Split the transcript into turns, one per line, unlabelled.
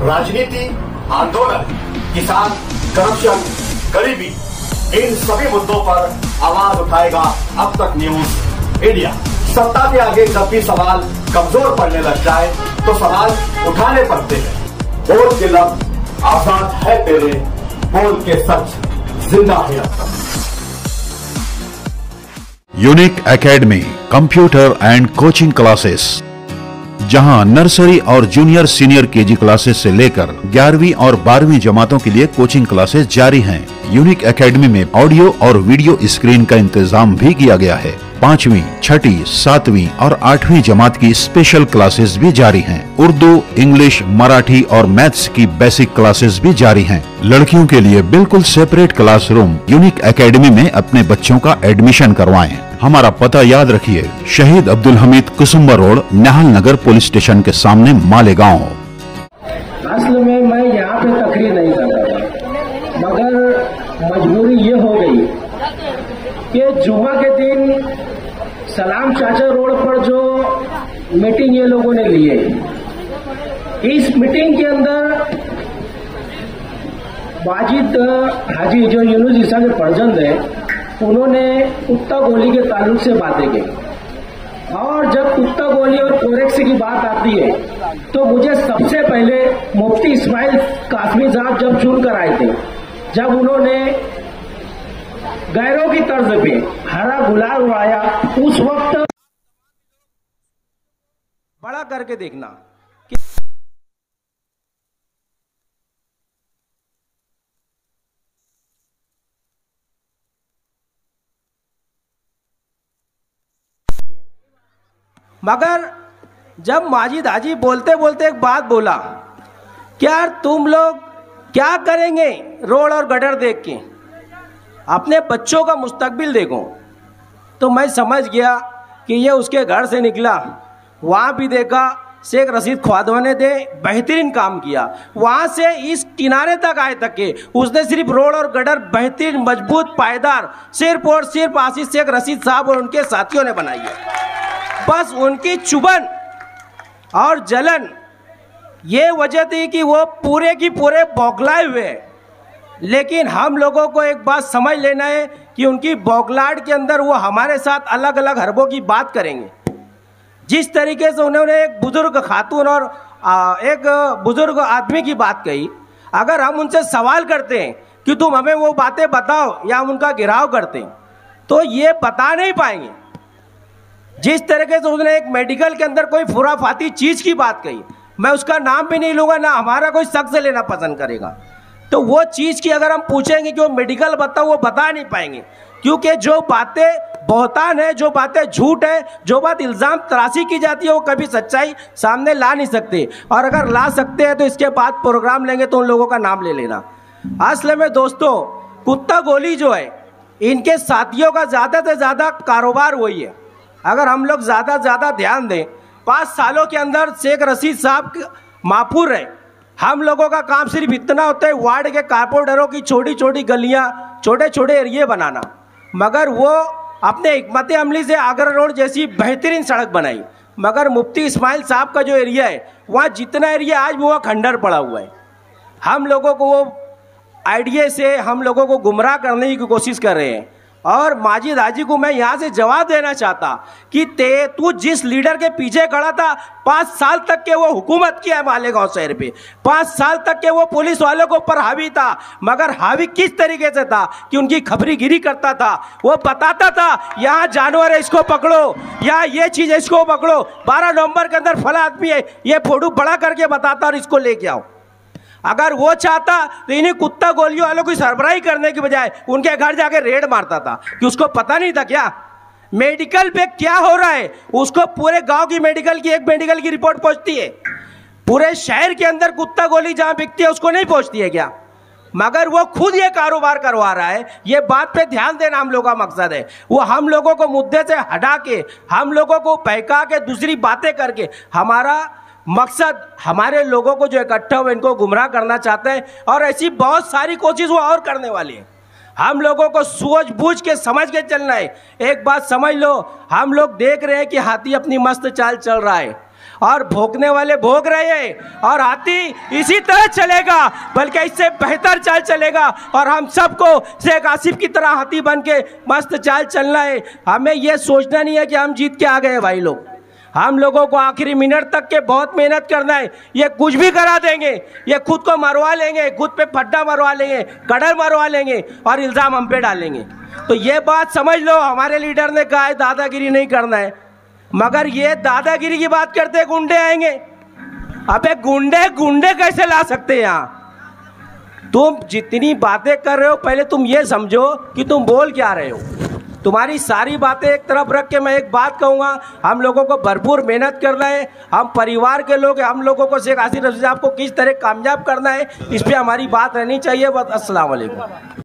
राजनीति, आंदोलन, किसान, करप्शन, गरीबी, इन सभी मुद्दों पर आवाज उठाएगा अब तक न्यूज इंडिया। सत्ता के आगे जब भी सवाल कमजोर पड़ने लग जाए तो सवाल उठाने पड़ते हैं। बोल के लफ्ज आजाद है तेरे, बोल के सच जिंदा है अब तक।
Unique academy computer and coaching classes, जहां नर्सरी और जूनियर सीनियर केजी क्लासेस से लेकर 11वीं और 12वीं जमातों के लिए कोचिंग क्लासेस जारी हैं। यूनिक एकेडमी में ऑडियो और वीडियो स्क्रीन का इंतजाम भी किया गया है। 5वीं, 6ठी, 7वीं और 8वीं जमात की स्पेशल क्लासेस भी जारी हैं। उर्दू, इंग्लिश, मराठी और मैथ्स की बेसिक क्लासेस भी जारी हैं। लड़कियों के लिए बिल्कुल सेपरेट क्लासरूम। यूनिक एकेडमी में अपने बच्चों का एडमिशन करवाएं। हमारा पता याद रखिए, शहीद अब्दुल हमीद कुसुम्बा रोड, निहाल नगर पुलिस स्टेशन के सामने, मालेगांव।
असल में मैं यहाँ पे तकरीर नहीं कर रहा था, मगर मजबूरी ये हो गई कि जुमा के दिन सलाम चाचा रोड पर जो मीटिंग ये लोगों ने लिए, इस मीटिंग के अंदर वाजिद हाजी जो यूनुस ईसा के परजंद है, उन्होंने कुत्ता गोली के ताल्लुक से बातें की। और जब कुत्ता गोली और कोरेक्स की बात आती है तो मुझे सबसे पहले मुफ्ती इस्माइल कासमी साहब जब चुनकर आए थे, जब उन्होंने गैरों की तर्ज पे हरा गुलाल उड़ाया, उस वक्त बड़ा करके देखना कि मगर जब माजिद हाजी बोलते बोलते एक बात बोला कि यार तुम लोग क्या करेंगे रोड और गटर देख के, अपने बच्चों का मुस्तकबिल देखो, तो मैं समझ गया कि ये उसके घर से निकला। वहाँ भी देखा शेख रशीद ख्वादवा ने बेहतरीन काम किया, वहाँ से इस किनारे तक आए तक के उसने सिर्फ रोड और गटर बेहतरीन, मजबूत, पायदार सिर्फ और सिर्फ आशीष शेख रशीद साहब और उनके साथियों ने बनाई है। बस उनकी चुभन और जलन ये वजह थी कि वो पूरे की पूरे बौखलाए हुए। लेकिन हम लोगों को एक बात समझ लेना है कि उनकी बौखलाहट के अंदर वो हमारे साथ अलग अलग हरबों की बात करेंगे। जिस तरीके से उन्होंने एक बुजुर्ग खातून और एक बुजुर्ग आदमी की बात कही, अगर हम उनसे सवाल करते हैं कि तुम हमें वो बातें बताओ या हम उनका गिराव करते हैं तो ये बता नहीं पाएंगे। जिस तरीके से उसने एक मेडिकल के अंदर कोई खुराफाती चीज की बात कही, मैं उसका नाम भी नहीं लूंगा, ना हमारा कोई शख्स लेना पसंद करेगा, तो वो चीज की अगर हम पूछेंगे कि वो मेडिकल बताओ, वो बता नहीं पाएंगे। क्योंकि जो बातें बहतान है, जो बातें झूठ है, जो बात इल्जाम तराशी की जाती है, वो कभी सच्चाई सामने ला नहीं सकते। और अगर ला सकते हैं तो इसके बाद प्रोग्राम लेंगे तो उन लोगों का नाम ले लेना। असल में दोस्तों, कुत्ता गोली जो है, इनके साथियों का ज्यादा से ज्यादा कारोबार वही है। अगर हम लोग ज़्यादा से ज़्यादा ध्यान दें, 5 सालों के अंदर शेख रशीद साहब माफूर है। हम लोगों का काम सिर्फ इतना होता है, वार्ड के कारपोरेटरों की छोटी छोटी गलियां, छोटे छोटे एरिए बनाना, मगर वो अपने हिकमत अमली से आगरा रोड जैसी बेहतरीन सड़क बनाई। मगर मुफ्ती इस्माइल साहब का जो एरिया है, वहाँ जितना एरिया आज वो खंडर पड़ा हुआ है। हम लोगों को वो आइडिया से हम लोगों को गुमराह करने की कोशिश कर रहे हैं। और माजिद हाजी को मैं यहाँ से जवाब देना चाहता कि तू जिस लीडर के पीछे खड़ा था, 5 साल तक के वो हुकूमत किया है मालेगांव शहर पे, 5 साल तक के वो पुलिस वालों के ऊपर हावी था। मगर हावी किस तरीके से था कि उनकी खबरीगिरी करता था, वो बताता था यहाँ जानवर है इसको पकड़ो, यहाँ ये चीज़ है इसको पकड़ो, 12 नवंबर के अंदर फला आदमी है, ये फोटो बड़ा करके बताता और इसको लेके आओ। अगर वो चाहता तो इन्हीं कुत्ता गोलियों वालों की सरबराही करने की बजाय उनके घर जाके रेड मारता था। कि उसको पता नहीं था क्या मेडिकल पे क्या हो रहा है? उसको पूरे गांव की मेडिकल की एक मेडिकल की रिपोर्ट पहुंचती है, पूरे शहर के अंदर कुत्ता गोली जहां बिकती है उसको नहीं पहुंचती है क्या? मगर वो खुद ये कारोबार करवा रहा है। ये बात पे ध्यान देना हम लोगों का मकसद है। वो हम लोगों को मुद्दे से हटा के, हम लोगों को बहका के, दूसरी बातें करके, हमारा मकसद हमारे लोगों को जो इकट्ठा हुए इनको गुमराह करना चाहते हैं। और ऐसी बहुत सारी कोशिश वो और करने वाली है। हम लोगों को सूझ बूझ के समझ के चलना है। एक बात समझ लो, हम लोग देख रहे हैं कि हाथी अपनी मस्त चाल चल रहा है और भोंकने वाले भोंक रहे हैं और हाथी इसी तरह चलेगा, बल्कि इससे बेहतर चाल चलेगा। और हम सबको शेख आसिफ की तरह हाथी बन के मस्त चाल चलना है। हमें यह सोचना नहीं है कि हम जीत के आ गए भाई लोग। हम लोगों को आखिरी मिनट तक के बहुत मेहनत करना है। ये कुछ भी करा देंगे, ये खुद को मरवा लेंगे, खुद पे फड्डा मरवा लेंगे, कड़र मरवा लेंगे और इल्ज़ाम हम पे डालेंगे। तो ये बात समझ लो, हमारे लीडर ने कहा है दादागिरी नहीं करना है, मगर ये दादागिरी की बात करते गुंडे आएंगे। अबे गुंडे गुंडे कैसे ला सकते हैं यहाँ? तुम जितनी बातें कर रहे हो पहले तुम ये समझो कि तुम बोल क्या रहे हो। तुम्हारी सारी बातें एक तरफ रख के मैं एक बात कहूँगा, हम लोगों को भरपूर मेहनत करना है। हम परिवार के लोग हैं, हम लोगों को शेख आसिफ रशीद साहब को किस तरह कामयाब करना है, इस पर हमारी बात रहनी चाहिए। बस अस्सलाम वालेकुम।